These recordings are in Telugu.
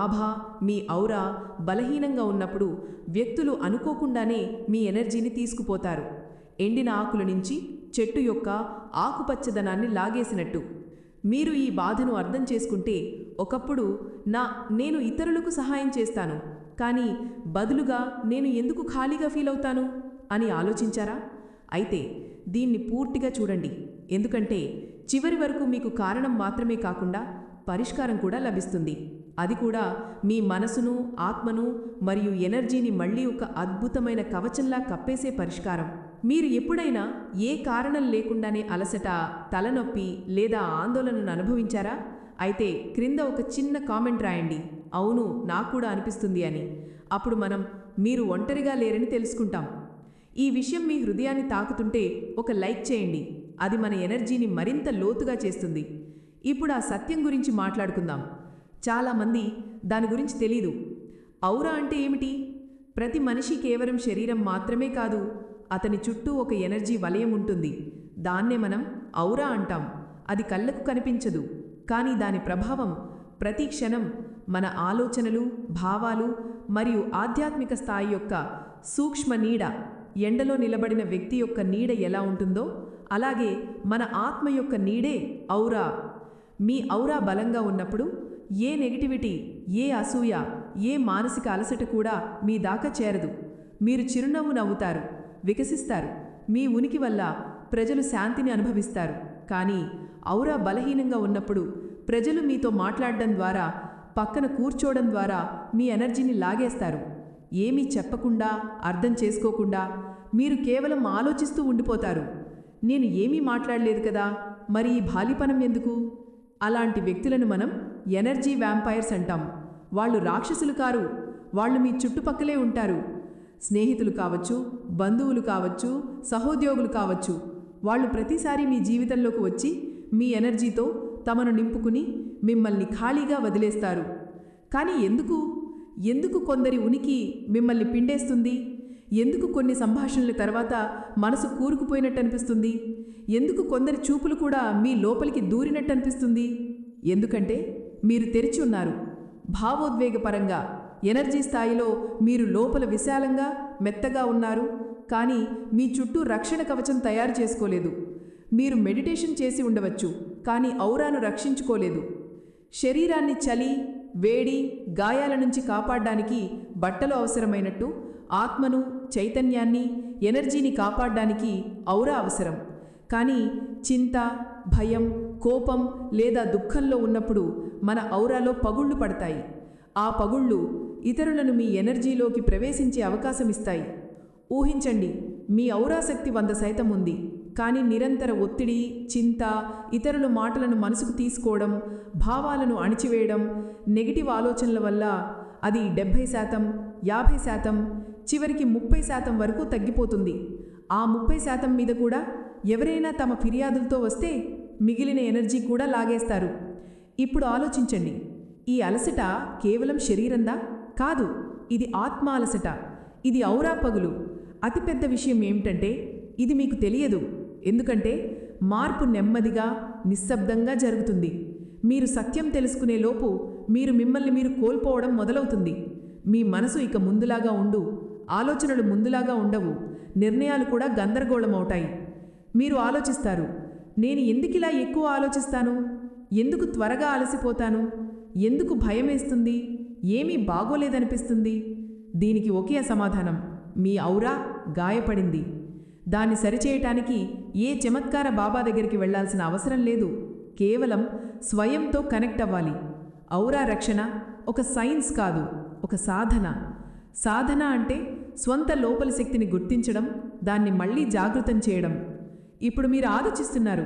ఆభా మీ ఔరా బలహీనంగా ఉన్నప్పుడు వ్యక్తులు అనుకోకుండానే మీ ఎనర్జీని తీసుకుపోతారు. ఎండిన ఆకుల నుంచి చెట్టు యొక్క ఆకుపచ్చదనాన్ని లాగేసినట్టు. మీరు ఈ బాధను అర్థం చేసుకుంటే ఒకప్పుడు నేను ఇతరులకు సహాయం చేస్తాను, కానీ బదులుగా నేను ఎందుకు ఖాళీగా ఫీల్ అవుతాను అని ఆలోచించారా? అయితే దీన్ని పూర్తిగా చూడండి, ఎందుకంటే చివరి వరకు మీకు కారణం మాత్రమే కాకుండా పరిష్కారం కూడా లభిస్తుంది. అది కూడా మీ మనసును, ఆత్మను మరియు ఎనర్జీని మళ్ళీ ఒక అద్భుతమైన కవచంలా కప్పేసే పరిష్కారం. మీరు ఎప్పుడైనా ఏ కారణం లేకుండానే అలసట, తలనొప్పి లేదా ఆందోళనను అనుభవించారా? అయితే క్రింద ఒక చిన్న కామెంట్ రాయండి, అవును నాకు కూడా అనిపిస్తుంది అని. అప్పుడు మీరు ఒంటరిగా లేరని తెలుసుకుంటాం. ఈ విషయం మీ హృదయాన్ని తాకుతుంటే ఒక లైక్ చేయండి, అది మన ఎనర్జీని మరింత లోతుగా చేస్తుంది. ఇప్పుడు ఆ సత్యం గురించి మాట్లాడుకుందాం. చాలామంది దాని గురించి తెలీదు. ఔరా అంటే ఏమిటి? ప్రతి మనిషి కేవలం శరీరం మాత్రమే కాదు, అతని చుట్టూ ఒక ఎనర్జీ వలయం ఉంటుంది. దాన్నే మనం ఔరా అంటాం. అది కళ్ళకు కనిపించదు, కానీ దాని ప్రభావం ప్రతి క్షణం మన ఆలోచనలు, భావాలు మరియు ఆధ్యాత్మిక స్థాయి యొక్క సూక్ష్మ నీడ. ఎండలో నిలబడిన వ్యక్తి యొక్క నీడ ఎలా ఉంటుందో అలాగే మన ఆత్మ యొక్క నీడే ఔరా. మీ ఔరా బలంగా ఉన్నప్పుడు ఏ నెగిటివిటీ, ఏ అసూయ, ఏ మానసిక అలసట కూడా మీ దాకా చేరదు. మీరు చిరునవ్వు నవ్వుతారు, వికసిస్తారు. మీ ఉనికి వల్ల ప్రజలు శాంతిని అనుభవిస్తారు. కానీ ఔరా బలహీనంగా ఉన్నప్పుడు ప్రజలు మీతో మాట్లాడడం ద్వారా, పక్కన కూర్చోవడం ద్వారా మీ ఎనర్జీని లాగేస్తారు. ఏమీ చెప్పకుండా, అర్థం చేసుకోకుండా మీరు కేవలం ఆలోచిస్తూ ఉండిపోతారు. నేను ఏమీ మాట్లాడలేదు కదా, మరి ఈ భాలిపనం ఎందుకు? అలాంటి వ్యక్తులను మనం ఎనర్జీ వ్యాంపైర్స్ అంటాం. వాళ్ళు రాక్షసులు కారు, వాళ్ళు మీ చుట్టుపక్కలే ఉంటారు. స్నేహితులు కావచ్చు, బంధువులు కావచ్చు, సహోద్యోగులు కావచ్చు. వాళ్ళు ప్రతిసారి మీ జీవితంలోకి వచ్చి మీ ఎనర్జీతో తమను నింపుకుని మిమ్మల్ని ఖాళీగా వదిలేస్తారు. కానీ ఎందుకు కొందరి ఉనికి మిమ్మల్ని పిండేస్తుంది? ఎందుకు కొన్ని సంభాషణల తర్వాత మనసు కూరుకుపోయినట్టు అనిపిస్తుంది? ఎందుకు కొందరి చూపులు కూడా మీ లోపలికి దూరినట్టు అనిపిస్తుంది? ఎందుకంటే మీరు తెరిచి ఉన్నారు. భావోద్వేగపరంగా, ఎనర్జీ స్థాయిలో మీరు లోపల విశాలంగా, మెత్తగా ఉన్నారు. కానీ మీ చుట్టూ రక్షణ కవచం తయారు చేసుకోలేదు. మీరు మెడిటేషన్ చేసి ఉండవచ్చు, కానీ ఔరాను రక్షించుకోలేదు. శరీరాన్ని చలి, వేడి, గాయాల నుంచి కాపాడడానికి బట్టలు అవసరమైనట్టు ఆత్మను, చైతన్యాన్ని, ఎనర్జీని కాపాడడానికి ఔరా అవసరం. కానీ చింత, భయం, కోపం లేదా దుఃఖంలో ఉన్నప్పుడు మన ఔరాలో పగుళ్ళు పడతాయి. ఆ పగుళ్ళు ఇతరులను మీ ఎనర్జీలోకి ప్రవేశించే అవకాశం ఇస్తాయి. ఊహించండి, మీ ఔరా శక్తి 100% ఉంది, కానీ నిరంతర ఒత్తిడి, చింత, ఇతరుల మాటలను మనసుకు తీసుకోవడం, భావాలను అణిచివేయడం, నెగిటివ్ ఆలోచనల వల్ల అది 70%, 50%, చివరికి 30% వరకు తగ్గిపోతుంది. ఆ 30% మీద కూడా ఎవరైనా తమ ఫిర్యాదులతో వస్తే మిగిలిన ఎనర్జీ కూడా లాగేస్తారు. ఇప్పుడు ఆలోచించండి, ఈ అలసట కేవలం శరీరందా? కాదు, ఇది ఆత్మ అలసట. ఇది ఔరా పగులు. అతిపెద్ద విషయం ఏమిటంటే ఇది మీకు తెలియదు. ఎందుకంటే మార్పు నెమ్మదిగా, నిశ్శబ్దంగా జరుగుతుంది. మీరు సత్యం తెలుసుకునే లోపు మిమ్మల్ని మీరు కోల్పోవడం మొదలవుతుంది. మీ మనసు ఇక ముందులాగా ఉండు, ఆలోచనలు ముందులాగా ఉండవు, నిర్ణయాలు కూడా గందరగోళమవుతాయి. మీరు ఆలోచిస్తారు, నేను ఎందుకిలా ఎక్కువ ఆలోచిస్తాను? ఎందుకు త్వరగా అలసిపోతాను? ఎందుకు భయమేస్తుంది? ఏమీ బాగోలేదనిపిస్తుంది? దీనికి ఒకే సమాధానం, మీ ఔరా గాయపడింది. దాన్ని సరిచేయటానికి ఏ చమత్కార బాబా దగ్గరికి వెళ్లాల్సిన అవసరం లేదు. కేవలం స్వయంతో కనెక్ట్ అవ్వాలి. ఔరా రక్షణ ఒక సైన్స్ కాదు, ఒక సాధన. సాధన అంటే స్వంత లోపలి శక్తిని గుర్తించడం, దాన్ని మళ్లీ జాగృతం చేయడం. ఇప్పుడు మీరు ఆలోచిస్తున్నారు,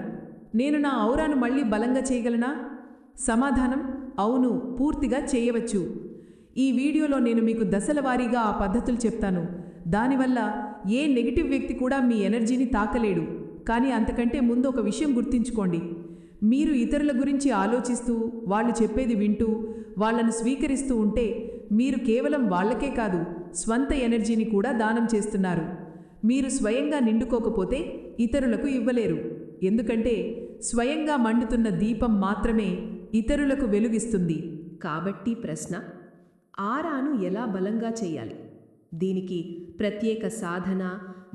నేను నా ఔరాను మళ్లీ బలంగా చేయగలనా? సమాధానం అవును, పూర్తిగా చేయవచ్చు. ఈ వీడియోలో నేను మీకు దశలవారీగా ఆ పద్ధతులు చెప్తాను. దానివల్ల ఏ నెగిటివ్ వ్యక్తి కూడా మీ ఎనర్జీని తాకలేడు. కానీ అంతకంటే ముందు ఒక విషయం గుర్తుంచుకోండి, మీరు ఇతరుల గురించి ఆలోచిస్తూ, వాళ్ళు చెప్పేది వింటూ, వాళ్లను స్వీకరిస్తూ ఉంటే మీరు కేవలం వాళ్లకే కాదు, స్వంత ఎనర్జీని కూడా దానం చేస్తున్నారు. మీరు స్వయంగా నిండుకోకపోతే ఇతరులకు ఇవ్వలేరు. ఎందుకంటే స్వయంగా మండుతున్న దీపం మాత్రమే ఇతరులకు వెలుగిస్తుంది. కాబట్టి ప్రశ్న, ఆరాను ఎలా బలంగా చేయాలి? దీనికి ప్రత్యేక సాధన,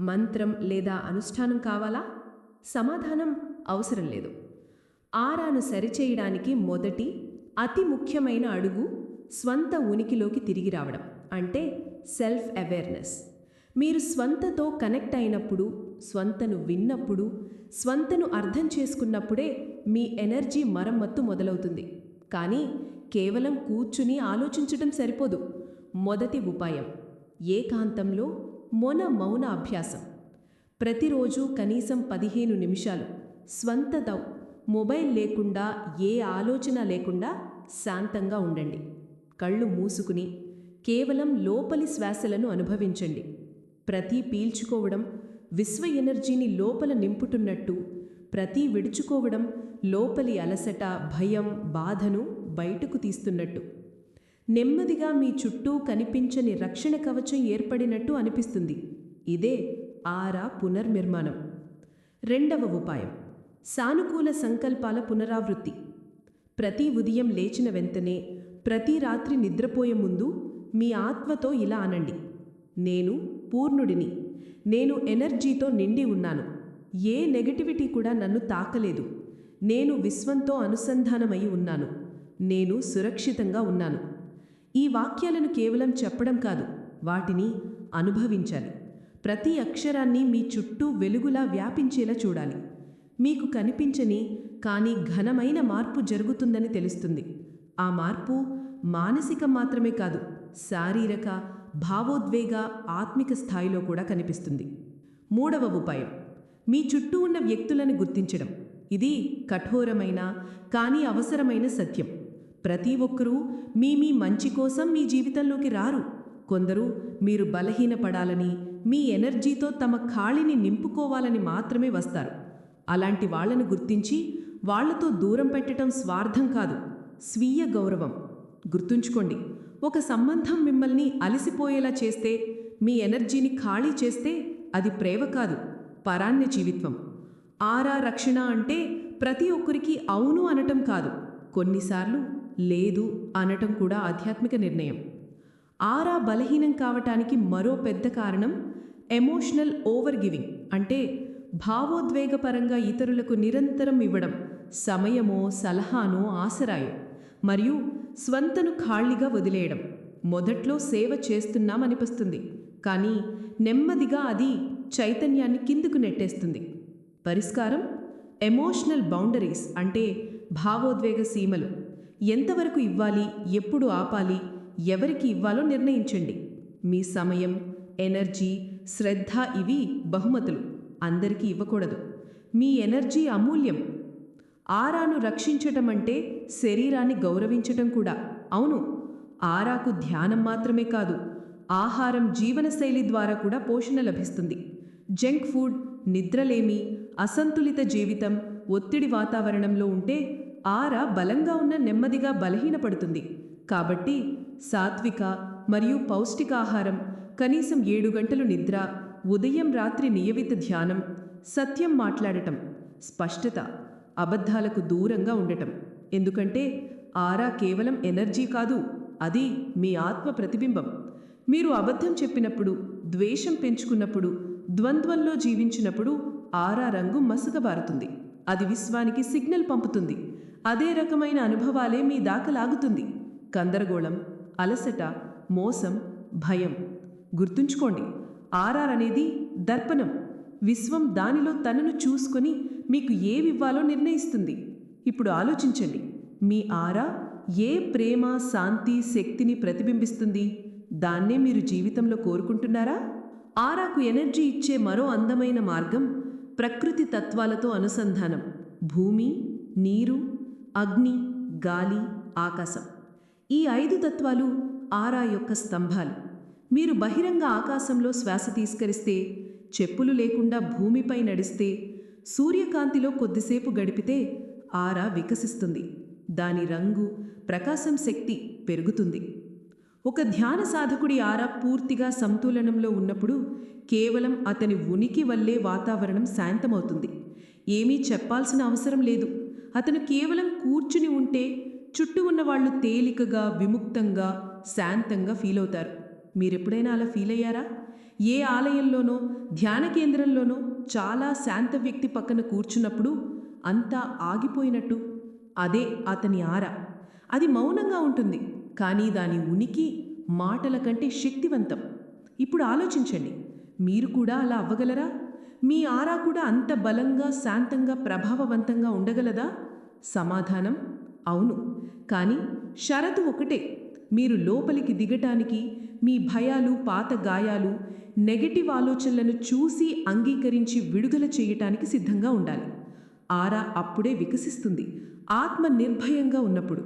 మంత్రం లేదా అనుష్ఠానం కావాలా? సమాధానం అవసరం లేదు. ఆరాను సరిచేయడానికి మొదటి అతి ముఖ్యమైన అడుగు స్వంత ఉనికిలోకి తిరిగి రావడం, అంటే సెల్ఫ్ అవేర్నెస్. మీరు స్వంతతో కనెక్ట్ అయినప్పుడు, స్వంతను విన్నప్పుడు, స్వంతను అర్థం చేసుకున్నప్పుడే మీ ఎనర్జీ మరమ్మత్తు మొదలవుతుంది. కానీ కేవలం కూర్చుని ఆలోచించడం సరిపోదు. మొదటి ఉపాయం ఏకాంతంలో మౌన అభ్యాసం. ప్రతిరోజు కనీసం 15 నిమిషాలు స్వంతతో, మొబైల్ లేకుండా, ఏ ఆలోచన లేకుండా శాంతంగా ఉండండి. కళ్ళు మూసుకుని కేవలం లోపలి శ్వాసలను అనుభవించండి. ప్రతి పీల్చుకోవడం విశ్వ ఎనర్జీని లోపల నింపుతున్నట్టు, ప్రతి విడుచుకోవడం లోపలి అలసట, భయం, బాధను బయటకు తీస్తున్నట్టు. నెమ్మదిగా మీ చుట్టూ కనిపించని రక్షణ కవచం ఏర్పడినట్టు అనిపిస్తుంది. ఇదే ఆరా పునర్నిర్మాణం. రెండవ ఉపాయం సానుకూల సంకల్పాల పునరావృత్తి. ప్రతి ఉదయం లేచిన వెంటనే, ప్రతి రాత్రి నిద్రపోయే ముందు మీ ఆత్మతో ఇలా అనండి: నేను పూర్ణుడిని, నేను ఎనర్జీతో నిండి ఉన్నాను, ఏ నెగటివిటీ కూడా నన్ను తాకలేదు, నేను విశ్వంతో అనుసంధానమై ఉన్నాను, నేను సురక్షితంగా ఉన్నాను. ఈ వాక్యాలను కేవలం చెప్పడం కాదు, వాటిని అనుభవించాలి. ప్రతి అక్షరాన్ని మీ చుట్టూ వెలుగులా వ్యాపించేలా చూడాలి. మీకు కనిపించని కానీ ఘనమైన మార్పు జరుగుతుందని తెలుస్తుంది. ఆ మార్పు మానసికం మాత్రమే కాదు, శారీరక, భావోద్వేగ, ఆత్మిక స్థాయిలో కూడా కనిపిస్తుంది. మూడవ ఉపాయం మీ చుట్టూ ఉన్న వ్యక్తులను గుర్తించడం. ఇది కఠోరమైన కానీ అవసరమైన సత్యం. ప్రతి ఒక్కరూ మీ మంచి కోసం మీ జీవితంలోకి రారు. కొందరు మీరు బలహీనపడాలని, మీ ఎనర్జీతో తమ ఖాళీని నింపుకోవాలని మాత్రమే వస్తారు. అలాంటి వాళ్లను గుర్తించి వాళ్లతో దూరం పెట్టడం స్వార్థం కాదు, స్వీయ గౌరవం. గుర్తుంచుకోండి, ఒక సంబంధం మిమ్మల్ని అలసిపోయేలా చేస్తే, మీ ఎనర్జీని ఖాళీ చేస్తే అది ప్రేమ కాదు, పరాన్న జీవిత్వం. ఆరా రక్షణ అంటే ప్రతి ఒక్కరికి అవును అనటం కాదు, కొన్నిసార్లు లేదు అనటం కూడా ఆధ్యాత్మిక నిర్ణయం. ఆరా బలహీనం కావటానికి మరో పెద్ద కారణం ఎమోషనల్ ఓవర్ గివింగ్, అంటే భావోద్వేగపరంగా ఇతరులకు నిరంతరం ఇవ్వడం, సమయమో, సలహానో, ఆసరాయో, మరియు స్వంతను ఖాళీగా వదిలేయడం. మొదట్లో సేవ చేస్తున్నామనిపిస్తుంది, కానీ నెమ్మదిగా అది చైతన్యాన్ని కిందుకు నెట్టేస్తుంది. పరిష్కారం ఎమోషనల్ బౌండరీస్, అంటే భావోద్వేగ సీమలు. ఎంతవరకు ఇవ్వాలి, ఎప్పుడు ఆపాలి, ఎవరికి ఇవ్వాలో నిర్ణయించండి. మీ సమయం, ఎనర్జీ, శ్రద్ధ ఇవి బహుమతులు, అందరికీ ఇవ్వకూడదు. మీ ఎనర్జీ అమూల్యం. ఆరాను రక్షించటం అంటే శరీరాన్ని గౌరవించటం కూడా. అవును, ఆరాకు ధ్యానం మాత్రమే కాదు, ఆహారం, జీవనశైలి ద్వారా కూడా పోషణ లభిస్తుంది. జంక్ ఫుడ్, నిద్రలేమి, అసంతులిత జీవితం, ఒత్తిడి వాతావరణంలో ఉంటే ఆరా బలంగా ఉన్న నెమ్మదిగా బలహీనపడుతుంది. కాబట్టి సాత్విక మరియు పౌష్టికాహారం, కనీసం 7 గంటలు నిద్ర, ఉదయం రాత్రి నియమిత ధ్యానం, సత్యం మాట్లాడటం, స్పష్టత, అబద్ధాలకు దూరంగా ఉండటం. ఎందుకంటే ఆరా కేవలం ఎనర్జీ కాదు, అది మీ ఆత్మ ప్రతిబింబం. మీరు అబద్ధం చెప్పినప్పుడు, ద్వేషం పెంచుకున్నప్పుడు, ద్వంద్వంలో జీవించినప్పుడు ఆరా రంగు మసకబారుతుంది. అది విశ్వానికి సిగ్నల్ పంపుతుంది. అదే రకమైన అనుభవాలే మీ దాకా లాగుతుంది. గందరగోళం, అలసట, మోసం, భయం. గుర్తుంచుకోండి, ఆర్ఆర్ అనేది దర్పణం. విశ్వం దానిలో తనను చూసుకొని మీకు ఏవివ్వాలో నిర్ణయిస్తుంది. ఇప్పుడు ఆలోచించండి, మీ ఆరా ఏ ప్రేమ, శాంతి, శక్తిని ప్రతిబింబిస్తుంది? దాన్నే మీరు జీవితంలో కోరుకుంటున్నారా? ఆరాకు ఎనర్జీ ఇచ్చే మరో అందమైన మార్గం ప్రకృతి తత్వాలతో అనుసంధానం. భూమి, నీరు, అగ్ని, గాలి, ఆకాశం. ఈ 5 తత్వాలు ఆరా యొక్క స్తంభాలు. మీరు బహిరంగ ఆకాశంలో శ్వాస తీసుకరిస్తే, చెప్పులు లేకుండా భూమిపై నడిస్తే, సూర్యకాంతిలో కొద్దిసేపు గడిపితే ఆరా వికసిస్తుంది. దాని రంగు, ప్రకాశం, శక్తి పెరుగుతుంది. ఒక ధ్యాన సాధకుడి ఆరా పూర్తిగా సమతులనంలో ఉన్నప్పుడు కేవలం అతని ఉనికి వల్లే వాతావరణం శాంతమవుతుంది. ఏమీ చెప్పాల్సిన అవసరం లేదు. అతను కేవలం కూర్చుని ఉంటే చుట్టూ ఉన్నవాళ్ళు తేలికగా, విముక్తంగా, శాంతంగా ఫీల్ అవుతారు. మీరెప్పుడైనా అలా ఫీల్ అయ్యారా? ఏ ఆలయంలోనో, ధ్యాన కేంద్రంలోనో చాలా శాంత వ్యక్తి పక్కన కూర్చున్నప్పుడు అంతా ఆగిపోయినట్టు. అదే అతని ఆరా. అది మౌనంగా ఉంటుంది, కానీ దాని ఉనికి మాటల కంటే శక్తివంతం. ఇప్పుడు ఆలోచించండి, మీరు కూడా అలా అవ్వగలరా? మీ ఆరా కూడా అంత బలంగా, శాంతంగా, ప్రభావవంతంగా ఉండగలదా? సమాధానం అవును. కానీ షరతు ఒకటే, మీరు లోపలికి దిగటానికి మీ భయాలు, పాత గాయాలు, నెగటివ్ ఆలోచనలను చూసి అంగీకరించి విడుదల చేయటానికి సిద్ధంగా ఉండాలి. ఆరా అప్పుడే వికసిస్తుంది, ఆత్మ నిర్భయంగా ఉన్నప్పుడు.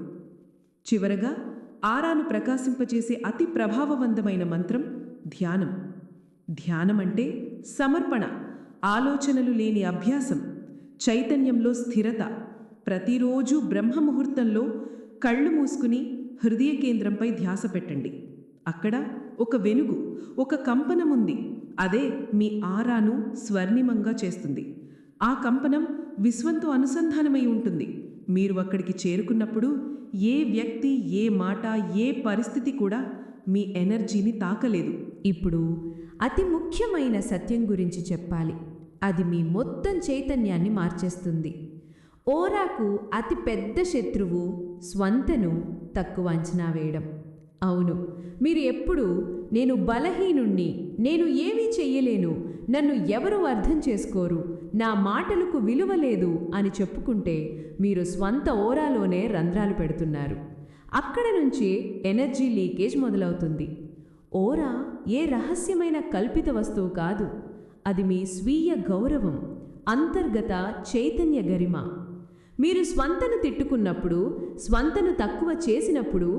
చివరగా, ఆరాను ప్రకాశింపచేసే అతి ప్రభావవంతమైన మంత్రం ధ్యానం. ధ్యానం అంటే సమర్పణ, ఆలోచనలు లేని అభ్యాసం, చైతన్యంలో స్థిరత. ప్రతిరోజు బ్రహ్మముహూర్తంలో కళ్ళు మూసుకుని హృదయ కేంద్రంపై ధ్యాస పెట్టండి. అక్కడ ఒక వెలుగు, ఒక కంపనముంది. అదే మీ ఆరాను స్వర్ణిమంగా చేస్తుంది. ఆ కంపనం విశ్వంతో అనుసంధానమై ఉంటుంది. మీరు అక్కడికి చేరుకున్నప్పుడు ఏ వ్యక్తి, ఏ మాట, ఏ పరిస్థితి కూడా మీ ఎనర్జీని తాకలేదు. ఇప్పుడు అతి ముఖ్యమైన సత్యం గురించి చెప్పాలి. అది మీ మొత్తం చైతన్యాన్ని మార్చేస్తుంది. ఓరాకు అతి పెద్ద శత్రువు స్వంతను తక్కువ అంచనా వేయడం. అవును, మీరు ఎప్పుడు నేను బలహీనుణ్ణి, నేను ఏమీ చెయ్యలేను, నన్ను ఎవరు అర్థం చేసుకోరు, నా మాటలకు విలువ లేదు అని చెప్పుకుంటే మీరు స్వంత ఓరాలోనే రంధ్రాలు పెడుతున్నారు. అక్కడ నుంచి ఎనర్జీ లీకేజ్ మొదలవుతుంది. ఓరా ఏ రహస్యమైన కల్పిత వస్తువు కాదు. అది మీ స్వీయ గౌరవం, అంతర్గత చైతన్య గరిమ. మీరు స్వంతను తిట్టుకున్నప్పుడు, స్వంతను తక్కువ చేసినప్పుడు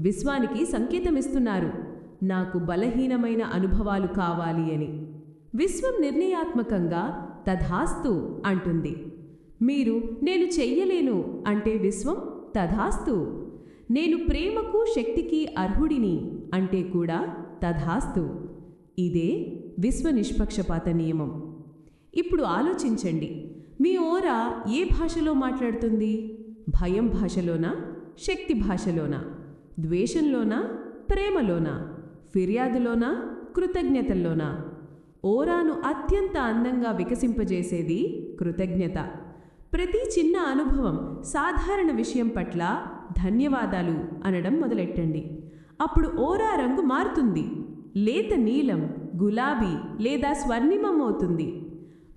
విశ్వానికి సంకేతమిస్తున్నారు, నాకు బలహీనమైన అనుభవాలు కావాలి అని. విశ్వం నిర్ణయాత్మకంగా తథాస్తు అంటుంది. మీరు నేను చెయ్యలేను అంటే విశ్వం తథాస్తు. నేను ప్రేమకు, శక్తికి అర్హుడిని అంటే కూడా తథాస్తు. ఇదే విశ్వ నిష్పక్షపాత నియమం. ఇప్పుడు ఆలోచించండి, మీ ఓరా ఏ భాషలో మాట్లాడుతుంది? భయం భాషలోనా? శక్తి భాషలోనా? ద్వేషంలోనా? ప్రేమలోనా? ఫిర్యాదులోనా? కృతజ్ఞతల్లోనా? ఓరాను అత్యంత అందంగా వికసింపజేసేది కృతజ్ఞత. ప్రతి చిన్న అనుభవం, సాధారణ విషయం పట్ల ధన్యవాదాలు అనడం మొదలెట్టండి. అప్పుడు ఓరా రంగు మారుతుంది. లేత నీలం, గులాబీ లేదా స్వర్ణిమం అవుతుంది.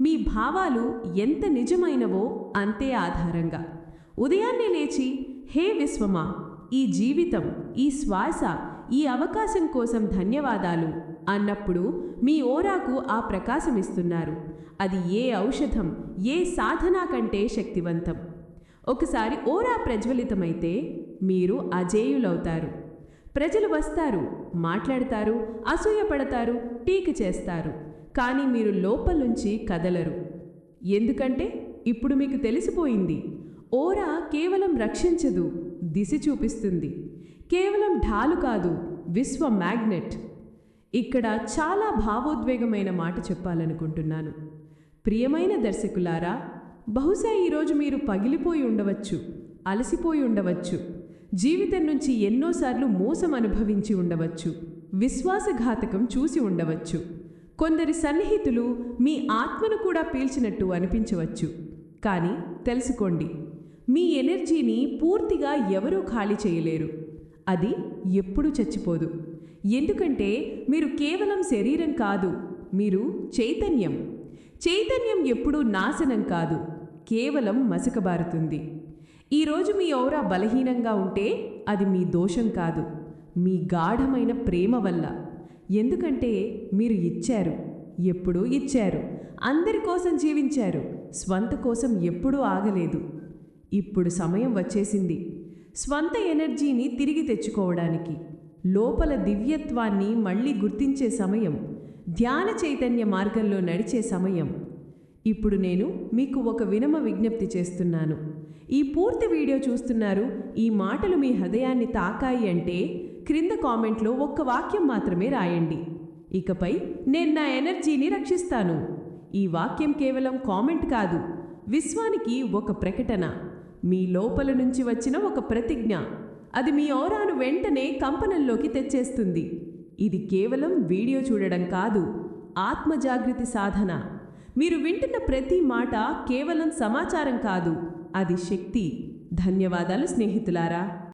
మీ భావాలు ఎంత నిజమైనవో అంతే ఆధారంగా. ఉదయాన్నే లేచి, హే విశ్వమా, ఈ జీవితం, ఈ శ్వాస, ఈ అవకాశం కోసం ధన్యవాదాలు అన్నప్పుడు మీ ఓరాకు ఆ ప్రకాశం ఇస్తున్నారు. అది ఏ ఔషధం, ఏ సాధన కంటే శక్తివంతం. ఒకసారి ఓరా ప్రజ్వలితమైతే మీరు అజేయులవుతారు. ప్రజలు వస్తారు, మాట్లాడతారు, అసూయపడతారు, టీక చేస్తారు, కానీ మీరు లోపలుంచి కదలరు. ఎందుకంటే ఇప్పుడు మీకు తెలిసిపోయింది, ఓరా కేవలం రక్షించదు, దిశ చూపిస్తుంది. కేవలం ఢాలు కాదు, విశ్వ మ్యాగ్నెట్. ఇక్కడ చాలా భావోద్వేగమైన మాట చెప్పాలనుకుంటున్నాను. ప్రియమైన దర్శకులారా, బహుశా ఈరోజు మీరు పగిలిపోయి ఉండవచ్చు, అలసిపోయి ఉండవచ్చు, జీవితం నుంచి ఎన్నోసార్లు మోసం అనుభవించి ఉండవచ్చు, విశ్వాసఘాతకం చూసి ఉండవచ్చు. కొందరి సన్నిహితులు మీ ఆత్మను కూడా పీల్చినట్టు అనిపించవచ్చు. కానీ తెలుసుకోండి, మీ ఎనర్జీని పూర్తిగా ఎవరూ ఖాళీ చేయలేరు. అది ఎప్పుడూ చచ్చిపోదు. ఎందుకంటే మీరు కేవలం శరీరం కాదు, మీరు చైతన్యం. చైతన్యం ఎప్పుడూ నాశనం కాదు, కేవలం మసకబారుతుంది. ఈరోజు మీ ఔరా బలహీనంగా ఉంటే అది మీ దోషం కాదు, మీ గాఢమైన ప్రేమ వల్ల. ఎందుకంటే మీరు ఇచ్చారు, ఎప్పుడూ ఇచ్చారు, అందరి కోసం జీవించారు, స్వంత కోసం ఎప్పుడూ ఆగలేదు. ఇప్పుడు సమయం వచ్చేసింది స్వంత ఎనర్జీని తిరిగి తెచ్చుకోవడానికి, లోపల దివ్యత్వాన్ని మళ్ళీ గుర్తించే సమయం, ధ్యాన చైతన్య మార్గంలో నడిచే సమయం. ఇప్పుడు నేను మీకు ఒక వినమ విజ్ఞప్తి చేస్తున్నాను. ఈ పూర్తి వీడియో చూస్తున్నారు, ఈ మాటలు మీ హృదయాన్ని తాకాయి అంటే క్రింద కామెంట్లో ఒక్క వాక్యం మాత్రమే రాయండి. ఇకపై నేను నా ఎనర్జీని రక్షిస్తాను. ఈ వాక్యం కేవలం కామెంట్ కాదు, విశ్వానికి ఒక ప్రకటన. మీ లోపల నుంచి వచ్చిన ఒక ప్రతిజ్ఞ. అది మీ ఔరాను వెంటనే కంపనంలోకి తెచ్చేస్తుంది. ఇది కేవలం వీడియో చూడడం కాదు, ఆత్మజాగృతి సాధన. మీరు వింటున్న ప్రతి మాట కేవలం సమాచారం కాదు, అది శక్తి. ధన్యవాదాలు స్నేహితులారా.